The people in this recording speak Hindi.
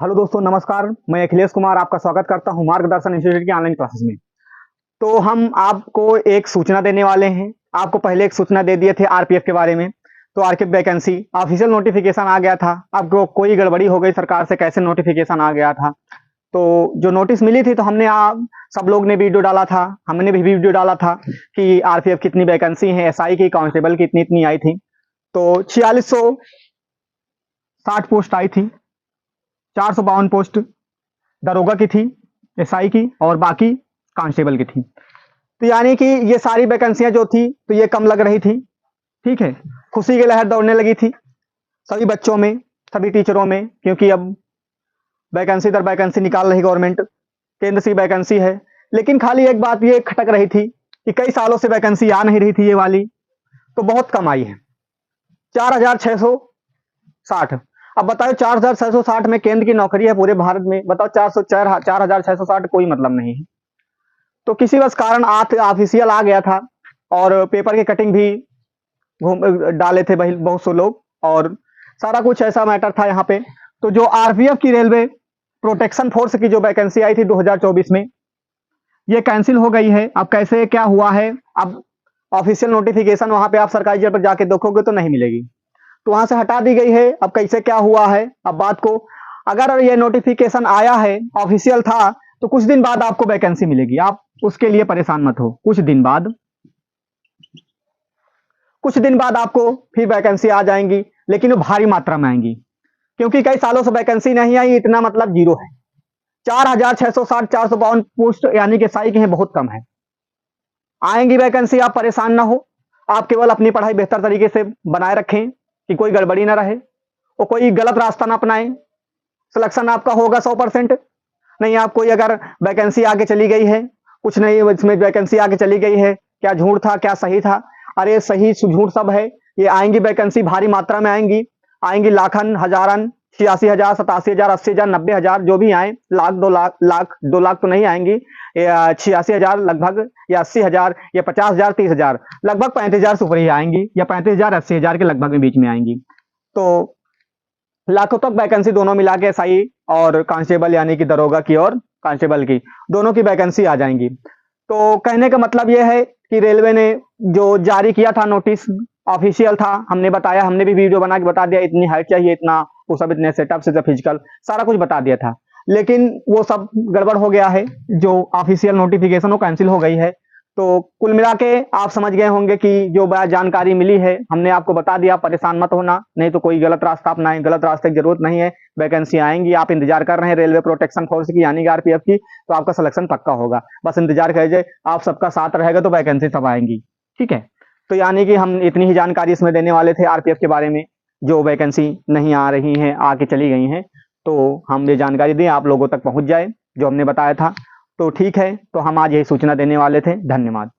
हेलो दोस्तों, नमस्कार। मैं अखिलेश कुमार आपका स्वागत करता हूं मार्गदर्शन इंस्टीट्यूट की ऑनलाइन क्लासेस में। तो हम आपको एक सूचना देने वाले हैं। आपको पहले एक सूचना दे दिए थे आरपीएफ के बारे में। तो आरपीएफ वैकेंसी ऑफिशियल नोटिफिकेशन आ गया था। आपको कोई गड़बड़ी हो गई सरकार से, कैसे नोटिफिकेशन आ गया था। तो जो नोटिस मिली थी तो हमने सब लोग ने वीडियो डाला था, हमने भी वीडियो डाला था कि आरपीएफ कितनी वैकेंसी है, एसआई की, कांस्टेबल की इतनी इतनी आई थी। तो 4660 पोस्ट आई थी। 452 पोस्ट दरोगा की थी, एसआई की, और बाकी कांस्टेबल की थी। तो यानी कि ये सारी वैकेंसियां जो थी तो ये कम लग रही थी। ठीक है, खुशी की लहर दौड़ने लगी थी सभी बच्चों में, सभी टीचरों में, क्योंकि अब वैकेंसी दर वैकेंसी निकाल रही गवर्नमेंट, केंद्र से वैकेंसी है। लेकिन खाली एक बात ये खटक रही थी कि कई सालों से वैकेंसी आ नहीं रही थी ये वाली, तो बहुत कम आई है। 4660। अब बताओ, 4660 में केंद्र की नौकरी है पूरे भारत में। बताओ, 4660 कोई मतलब नहीं है। तो किसी बस कारण ऑफिशियल आ गया था, और पेपर की कटिंग भी घूम डाले थे बहुत से लोग, और सारा कुछ ऐसा मैटर था यहाँ पे। तो जो आरपीएफ की रेलवे प्रोटेक्शन फोर्स की जो वैकेंसी आई थी 2024 में, ये कैंसिल हो गई है। अब कैसे क्या हुआ है, अब ऑफिशियल नोटिफिकेशन वहां पे आप सरकारी जगह पर जाके देखोगे तो नहीं मिलेगी, तो वहां से हटा दी गई है। अब कैसे क्या हुआ है, अब बात को, अगर ये नोटिफिकेशन आया है, ऑफिशियल था, तो कुछ दिन बाद आपको वैकेंसी मिलेगी। आप उसके लिए परेशान मत हो। कुछ दिन बाद आपको फिर वैकेंसी आ जाएंगी, लेकिन वो भारी मात्रा में आएंगी, क्योंकि कई सालों से वैकेंसी नहीं आई, इतना मतलब जीरो है। 4660 452 पोस्ट यानी कि साई की है, बहुत कम है। आएंगी वैकेंसी, आप परेशान ना हो। आप केवल अपनी पढ़ाई बेहतर तरीके से बनाए रखें कि कोई गड़बड़ी ना रहे, और कोई गलत रास्ता ना अपनाएं। सिलेक्शन आपका होगा 100%। नहीं, आप कोई अगर वैकेंसी आगे चली गई है, कुछ नहीं इसमें वैकेंसी आगे चली गई है, क्या झूठ था क्या सही था, अरे सही झूठ सब है। ये आएंगी वैकेंसी, भारी मात्रा में आएंगी। आएंगी लाखन, हजारन, 86,000, 87,000, 80,000, 90,000, जो भी आए, लाख 2 लाख तो नहीं आएंगी। 86,000 लगभग, या 80,000, या 50,000, 30,000, लगभग 35,000 से ऊपर ही आएंगी, या 35,000 80,000 के लगभग में बीच में आएंगी। तो लाखों तक वैकेंसी दोनों मिला के एसआई और कांस्टेबल यानी कि दरोगा की और कांस्टेबल की, दोनों की वैकेंसी आ जाएंगी। तो कहने का मतलब यह है कि रेलवे ने जो जारी किया था नोटिस, ऑफिशियल था, हमने बताया, हमने भी वीडियो बना के बता दिया, इतनी हाइट चाहिए, इतना वो सब, इतने सेटअप से फिजिकल सारा कुछ बता दिया था। लेकिन वो सब गड़बड़ हो गया है, जो ऑफिशियल नोटिफिकेशन वो कैंसिल हो गई है। तो कुल मिला के आप समझ गए होंगे कि जो जानकारी मिली है हमने आपको बता दिया। परेशान मत होना, नहीं तो कोई गलत रास्ता अपनाएं, गलत रास्ते की जरूरत नहीं है। वैकेंसी आएंगी, आप इंतजार कर रहे हैं रेलवे प्रोटेक्शन फोर्स की यानी कि आरपीएफ की, तो आपका सिलेक्शन पक्का होगा। बस इंतजार कीजिए, आप सबका साथ रहेगा तो वैकेंसी सब आएंगी। ठीक है, तो यानी कि हम इतनी ही जानकारी इसमें देने वाले थे आरपीएफ के बारे में। जो वैकेंसी नहीं आ रही है, आके चली गई हैं, तो हम ये जानकारी दें, आप लोगों तक पहुंच जाए जो हमने बताया था। तो ठीक है, तो हम आज यही सूचना देने वाले थे। धन्यवाद।